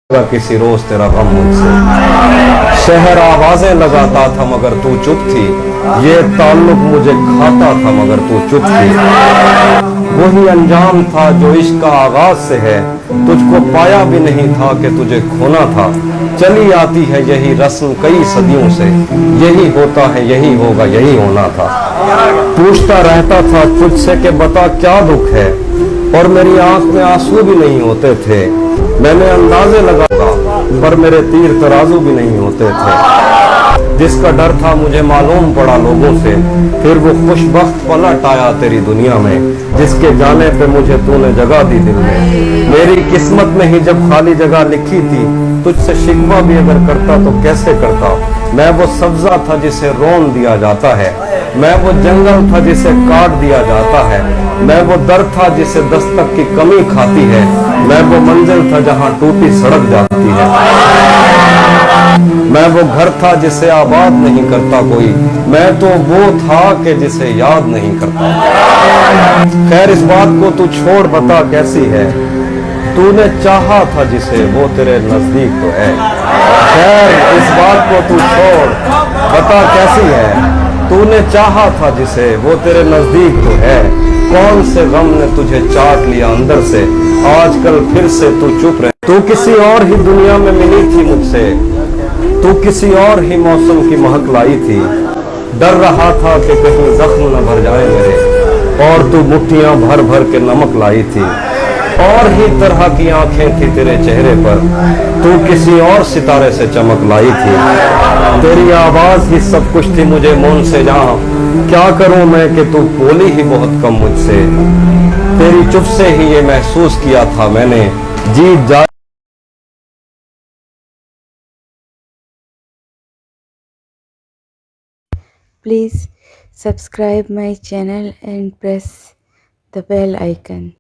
किसी रोज तेरा गम मुझसे। शहर आवाजें लगाता था मगर तू चुप थी, ये ताल्लुक मुझे खाता था मगर तू चुप थी। वही अंजाम था जो इश्क का आगाज से है, तुझको पाया भी नहीं था कि तुझे खोना था। चली आती है यही रस्म कई सदियों से, यही होता है यही होगा यही होना था। पूछता रहता था तुझसे कि बता क्या दुख है, और मेरी आंख में आंसू भी नहीं होते थे। मैंने अंदाजे लगाया पर मेरे तीर तराजू भी नहीं होते थे। जिसका डर था मुझे मालूम पड़ा लोगों से, फिर वो खुशबख्त पलट आया तेरी दुनिया में, जिसके जाने पे मुझे तूने जगह दी दिल में। मेरी किस्मत में ही जब खाली जगह लिखी थी, तुझसे शिकवा भी अगर करता तो कैसे करता। मैं वो सब्जा था जिसे रोन दिया जाता है, मैं वो जंगल था जिसे काट दिया जाता है, मैं वो दर था जिसे दस्तक की कमी खाती है, मैं वो मंजिल था जहां टूटी सड़क जाती है, मैं वो घर था जिसे आबाद नहीं करता कोई, मैं तो वो था कि जिसे याद नहीं करता। खैर इस बात को तू छोड़ बता कैसी है, तूने चाहा था जिसे वो तेरे नजदीक तो है। खैर इस बात को तू छोड़ बता कैसी है, तूने चाहा था जिसे वो तेरे नजदीक तो है। कौन से गम ने तुझे चाट लिया अंदर से, आजकल फिर से तू चुप रहे। तू किसी और ही दुनिया में मिली थी मुझसे, तू किसी और ही मौसम की महक लाई थी। डर रहा था कि कहीं जख्म न भर जाए मेरे, और तू मुट्ठियां भर भर के नमक लाई थी। और ही तरह की आंखें थी तेरे चेहरे पर, तू किसी और सितारे से चमक लाई थी। तेरी आवाज ही सब कुछ थी मुझे मौन से जहां, क्या करूं मैं कि तू बोली ही बहुत कम मुझसे। तेरी चुप से ही ये महसूस किया था मैंने, जीत जा। Please subscribe my channel and press the bell icon.